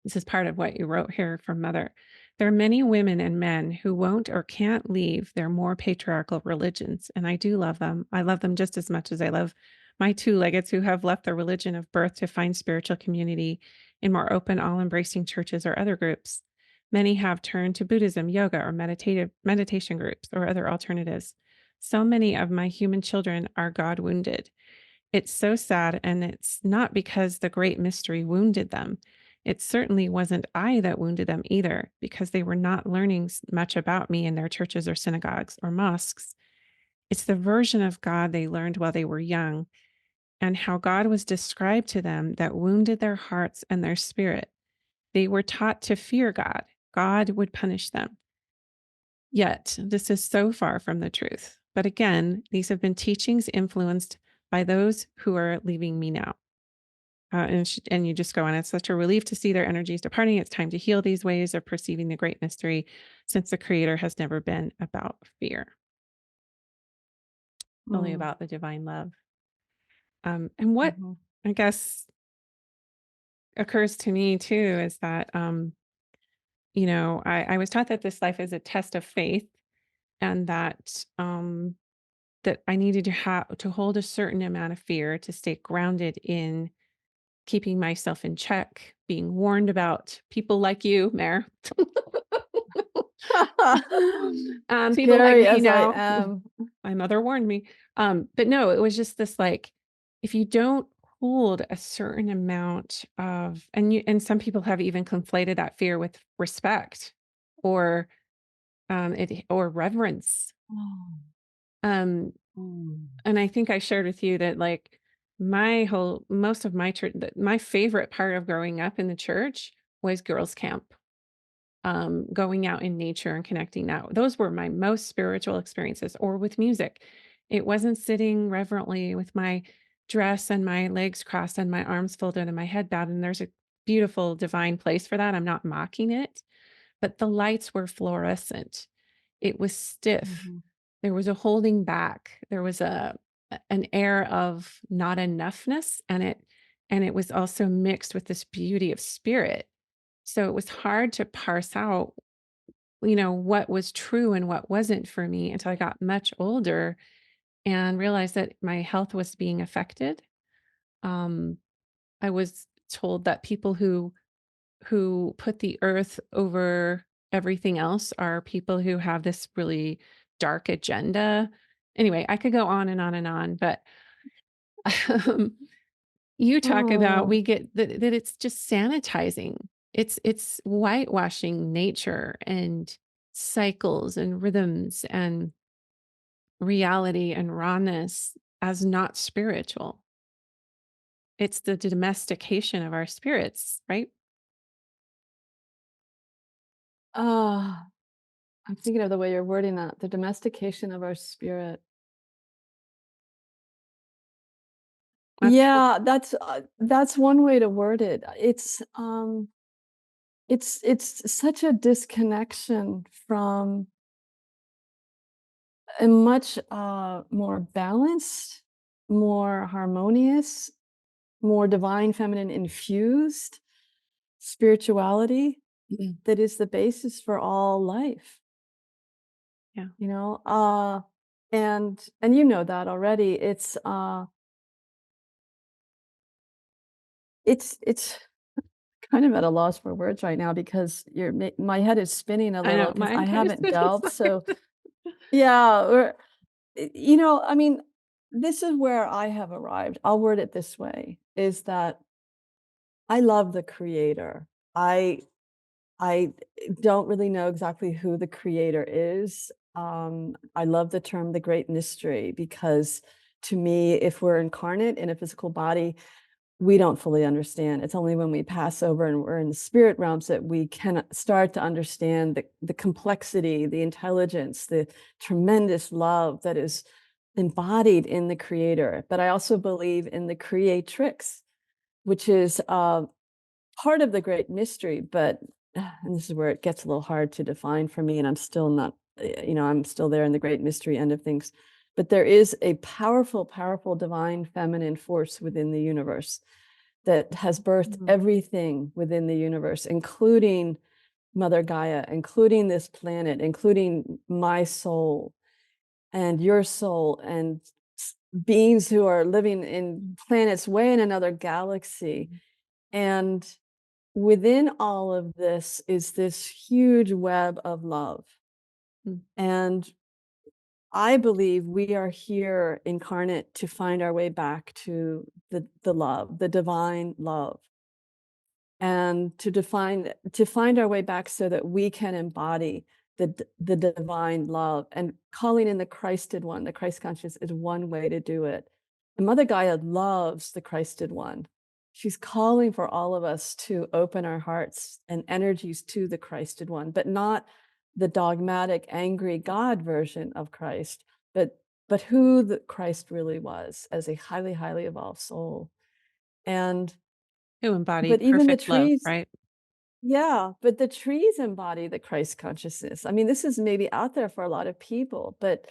This is part of what you wrote here from Mother. There are many women and men who won't or can't leave their more patriarchal religions, and I do love them. I love them just as much as I love my two-leggeds who have left the religion of birth to find spiritual community in more open, all-embracing churches or other groups. Many have turned to Buddhism, yoga, or meditative meditation groups or other alternatives. So many of my human children are God wounded. It's so sad, and it's not because the great mystery wounded them. It certainly wasn't I that wounded them either, because they were not learning much about me in their churches or synagogues or mosques. It's the version of God they learned while they were young, and how God was described to them, that wounded their hearts and their spirit. They were taught to fear God. God would punish them. Yet, this is so far from the truth. But again, these have been teachings influenced by those who are leaving me now. And you just go on. It's such a relief to see their energies departing. It's time to heal these ways of perceiving the great mystery, since the Creator has never been about fear, only Mm, about the divine love. And what mhm, I guess occurs to me too is that, I was taught that this life is a test of faith, and that I needed to have to hold a certain amount of fear to stay grounded in keeping myself in check, being warned about people like you, Mare, People like Scary me as I now, am. my mother warned me. But no, it was just this like, if you don't hold a certain amount of, and some people have even conflated that fear with respect or or reverence. Oh, Um, mm. and I think I shared with you that like most of my church, my favorite part of growing up in the church was girls' camp, going out in nature and connecting that. Those were my most spiritual experiences, or with music. It wasn't sitting reverently with my dress and my legs crossed and my arms folded and my head bowed. And there's a beautiful divine place for that. I'm not mocking it, but the lights were fluorescent. It was stiff. Mhm. There was a holding back. There was an air of not enoughness, and it was also mixed with this beauty of spirit. So it was hard to parse out, what was true and what wasn't for me until I got much older and realized that my health was being affected. Um, I was told that people who put the earth over everything else are people who have this really dark agenda. Anyway, I could go on and on and on, but um, you talk about Oh, we get that it's just sanitizing. It's whitewashing nature and cycles and rhythms and reality and rawness as not spiritual. It's the domestication of our spirits, right? ah, I'm thinking of the way you're wording that, the domestication of our spirit. That's Yeah, that's one way to word it. It's such a disconnection from a much, more balanced, more harmonious, more divine feminine infused spirituality yeah. that is the basis for all life, Yeah. you know? And you know that already. It's kind of at a loss for words right now because my head is spinning a I little know, because I mine too. haven't delved, so yeah, I mean, this is where I have arrived. I'll word it this way, is that I love the creator. I I don't really know exactly who the creator is. I love the term the great mystery because to me, if we're incarnate in a physical body, we don't fully understand. It's only when we pass over and we're in the spirit realms that we can start to understand the complexity, the intelligence, the tremendous love that is embodied in the creator. But I also believe in the creatrix, which is part of the great mystery, but and this is where it gets a little hard to define for me, and I'm still not, I'm still there in the great mystery end of things. But there is a powerful, powerful divine feminine force within the universe that has birthed Mhm. everything within the universe, including Mother Gaia, including this planet, including my soul and your soul, and beings who are living in planets way in another galaxy. And within all of this is this huge web of love. Mm. And I believe we are here incarnate to find our way back to the love, the divine love, and to find our way back so that we can embody the divine love. And calling in the Christed one, the Christ conscious, is one way to do it. And Mother Gaia loves the Christed one. She's calling for all of us to open our hearts and energies to the Christed one, but not the dogmatic angry God version of Christ, but who the Christ really was as a highly, highly evolved soul. And Who but embodied even the perfect love, trees, right? yeah, but the trees embody the Christ consciousness. I mean, this is maybe out there for a lot of people, but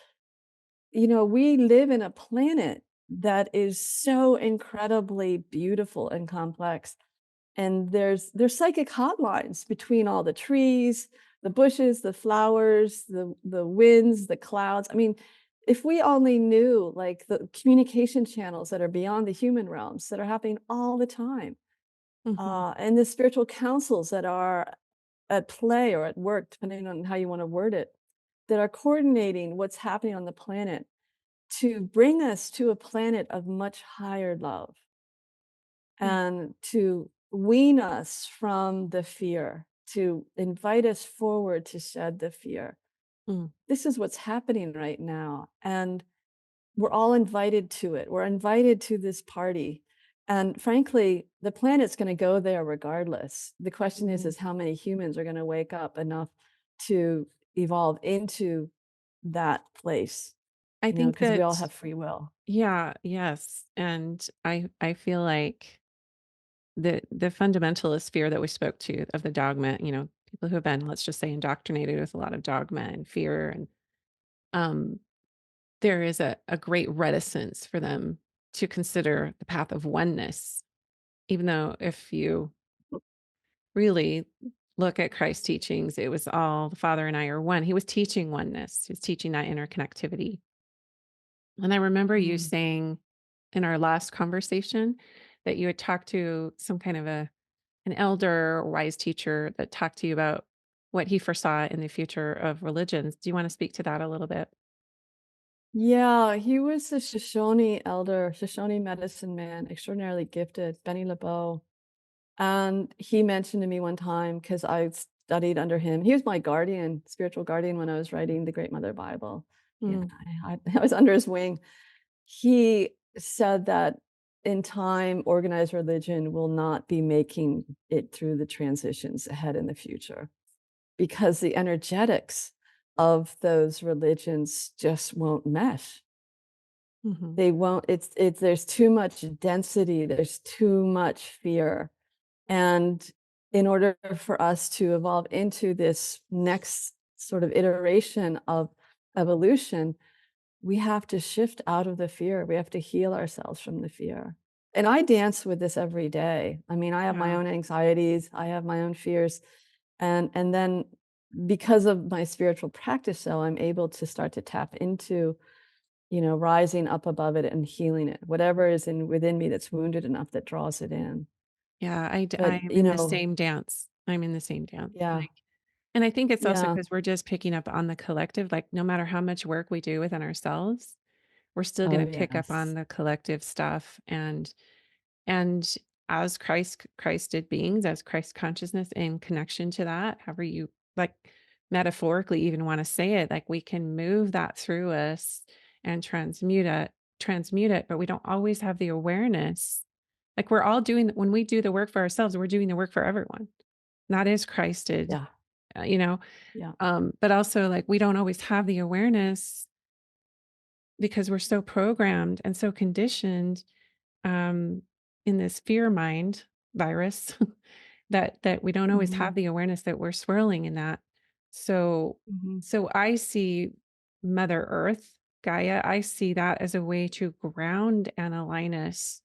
we live in a planet that is so incredibly beautiful and complex. And there's psychic hotlines between all the trees, the bushes, the flowers, the winds, the clouds. I mean, if we only knew like the communication channels that are beyond the human realms that are happening all the time, Mhm. and the spiritual councils that are at play or at work, depending on how you want to word it, that are coordinating what's happening on the planet to bring us to a planet of much higher love Mm, and to wean us from the fear, to invite us forward to shed the fear. mm. This is what's happening right now. And we're all invited to it. We're invited to this party. And frankly, the planet's going to go there regardless. The question Mhm. is how many humans are going to wake up enough to evolve into that place, I think because we that all have free will. yeah, yes, and I feel like the fundamentalist fear that we spoke to of the dogma, people who have been, let's just say, indoctrinated with a lot of dogma and fear and, um, there is a great reticence for them to consider the path of oneness, even though if you really look at Christ's teachings, it was all the Father and I are one. He was teaching oneness. He was teaching that interconnectivity. And I remember you Mm. saying in our last conversation that you had talked to some kind of an elder or wise teacher that talked to you about what he foresaw in the future of religions. Do you want to speak to that a little bit? Yeah, he was a Shoshone elder, Shoshone medicine man, extraordinarily gifted, Benny LeBeau. And he mentioned to me one time, because I studied under him. He was my guardian, spiritual guardian, when I was writing the Great Mother Bible. Yeah, Mm, I was under his wing. He said that in time, organized religion will not be making it through the transitions ahead in the future because the energetics of those religions just won't mesh. mhm. They won't, it's there's too much density, there's too much fear. And in order for us to evolve into this next sort of iteration of evolution, we have to shift out of the fear. We have to heal ourselves from the fear. And I dance with this every day. I mean, I have my Yeah. own anxieties, I have my own fears. And then because of my spiritual practice, so I'm able to start to tap into, rising up above it and healing it. Whatever is in within me that's wounded enough that draws it in. Yeah, But, I'm in the same dance. I'm in the same dance, yeah, like and I think it's also yeah. because 'cause we're just picking up on the collective, like, no matter how much work we do within ourselves, we're still Oh, gonna pick up yes. on the collective stuff, and as Christed beings, as Christ consciousness in connection to that, however you, like, metaphorically even wanna say it, like, we can move that through us and transmute it, but we don't always have the awareness. Like, we're all doing when we do the work for ourselves, we're doing the work for everyone. That is Christed, Yeah, uh, you know, yeah. but also, like, we don't always have the awareness because we're so programmed and so conditioned, um, in this fear mind virus that we don't always have Mhm, the awareness that we're swirling in that. So mhm. so I see Mother Earth, Gaia, I see that as a way to ground and align us,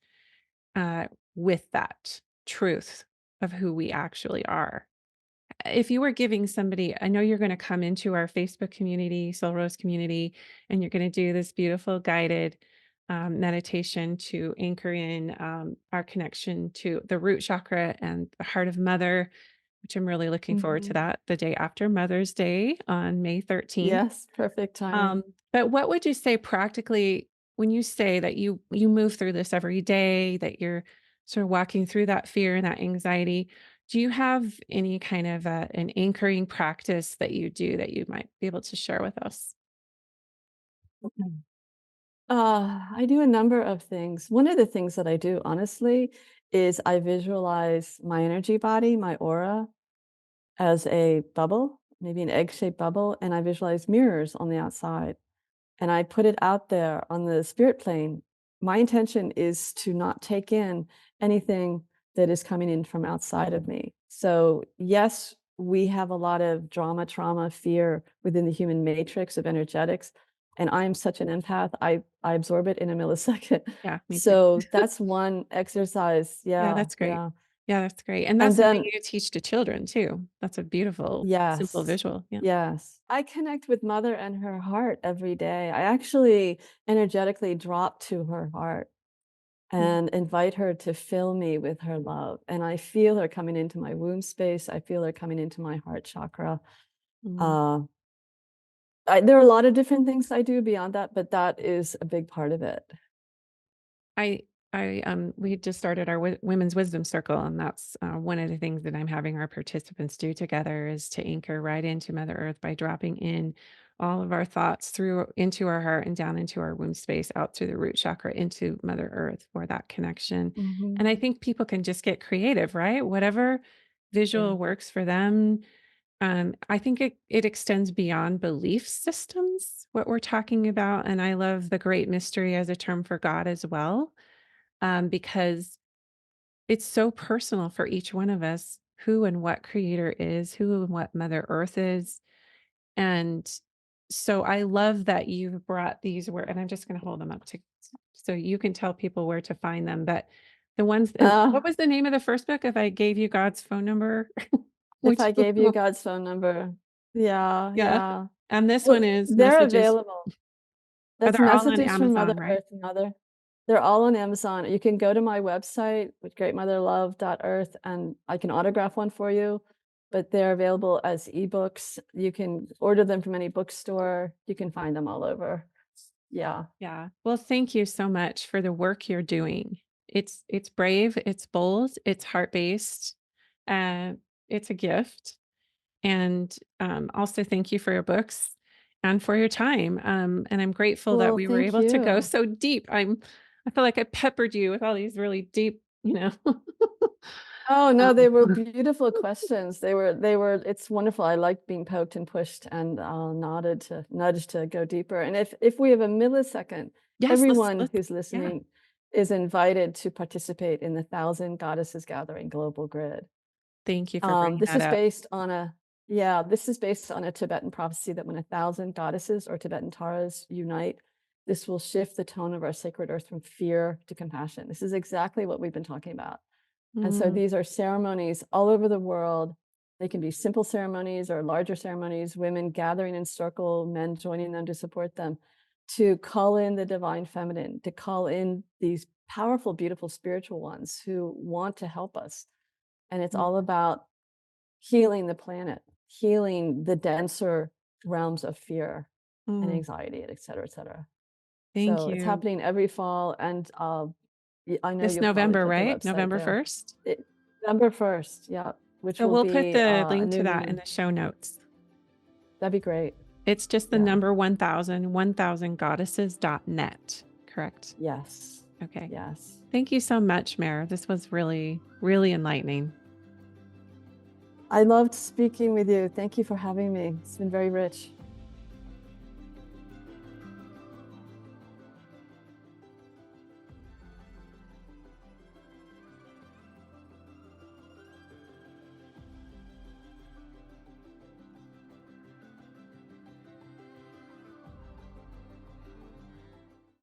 uh, with that truth of who we actually are. If you were giving somebody, I know you're gonna come into our Facebook community, Soul Rose community, and you're gonna do this beautiful guided, meditation to anchor in, our connection to the root chakra and the heart of mother, which I'm really looking forward to Mhm. that, the day after Mother's Day on May 13th. Yes, perfect timing. But what would you say practically when you say that you move through this every day, that you're sort of walking through that fear and that anxiety? Do you have any kind of an anchoring practice that you do that you might be able to share with us? Mhm. I do a number of things. One of the things that I do, honestly, is I visualize my energy body, my aura, as a bubble, maybe an egg-shaped bubble, and I visualize mirrors on the outside. And I put it out there on the spirit plane. My intention is to not take in anything that is coming in from outside of me. So, yes, we have a lot of drama, trauma, fear within the human matrix of energetics. And I'm such an empath, I absorb it in a millisecond. Yeah, me too. So that's one exercise. Yeah, Yeah, that's great. yeah. Yeah, that's great. And And that's something then you teach to children too. That's a beautiful, simple yes. visual. Yeah. Yes. I connect with mother and her heart every day. I actually energetically drop to her heart. Mm, and invite her to fill me with her love. And I feel her coming into my womb space. I feel her coming into my heart chakra. mm. Uh, there are a lot of different things I do beyond that, but that is a big part of it. I we just started our women's wisdom circle, and that's one of the things that I'm having our participants do together is to anchor right into Mother Earth by dropping in all of our thoughts through into our heart and down into our womb space, out through the root chakra into Mother Earth for that connection. And I Mhm. think people can just get creative, right? Whatever Yeah. visual works for them. I think it extends beyond belief systems, what we're talking about. And I love the great mystery as a term for God as well, because it's so personal for each one of us who and what creator is, who and what Mother Earth is. And so I love that you've brought these where, and I'm just going to hold them up to so you can tell people where to find them. But the ones, and what Uh, was the name of the first book? If I gave you God's phone number, if which I gave you God's phone number. Yeah, yeah. yeah. And this Well, one is they're messages. available. Oh, That's they're all on Messages from Mother Amazon, right? Earth and Mother. They're all on Amazon. You can go to my website with greatmotherlove.earth and I can autograph one for you, but they're available as ebooks. You can order them from any bookstore. You can find them all over. Yeah. Yeah. Well, thank you so much for the work you're doing. It's brave, it's bold, it's heart-based, uh, it's a gift. And also thank you for your books and for your time. And I'm grateful that Well, we were thank able to go you. so deep. I feel like I peppered you with all these really deep, Oh, no, they um, were beautiful questions. They were it's wonderful. I like being poked and pushed and nodded to nudged to go deeper. And if we have a millisecond, yes, everyone let's who's yeah. listening is invited to participate in the Thousand Goddesses Gathering Global Grid. Thank you for bringing This that is up. based on a yeah, this is based on a Tibetan prophecy that when a thousand goddesses or Tibetan Taras unite, this will shift the tone of our sacred earth from fear to compassion. This is exactly what we've been talking about. And so Mm, these are ceremonies all over the world. They can be simple ceremonies or larger ceremonies, women gathering in circle, men joining them to support them, to call in the divine feminine, to call in these powerful, beautiful spiritual ones who want to help us. And it's mm, all about healing the planet, healing the denser realms of fear and mm. anxiety, et cetera, et cetera. Thank So it's you. happening every fall, and I know This you'll probably November, put the right? website November there. 1st? It, November 1st, yeah, which So will we'll put be the a link to new that in moon. the show notes. That'd be great. It's just the Yeah. number 1000 goddesses.net, correct? Yes. Okay. Yes. Thank you so much, Mare. This was really, really enlightening. I loved speaking with you. Thank you for having me. It's been very rich.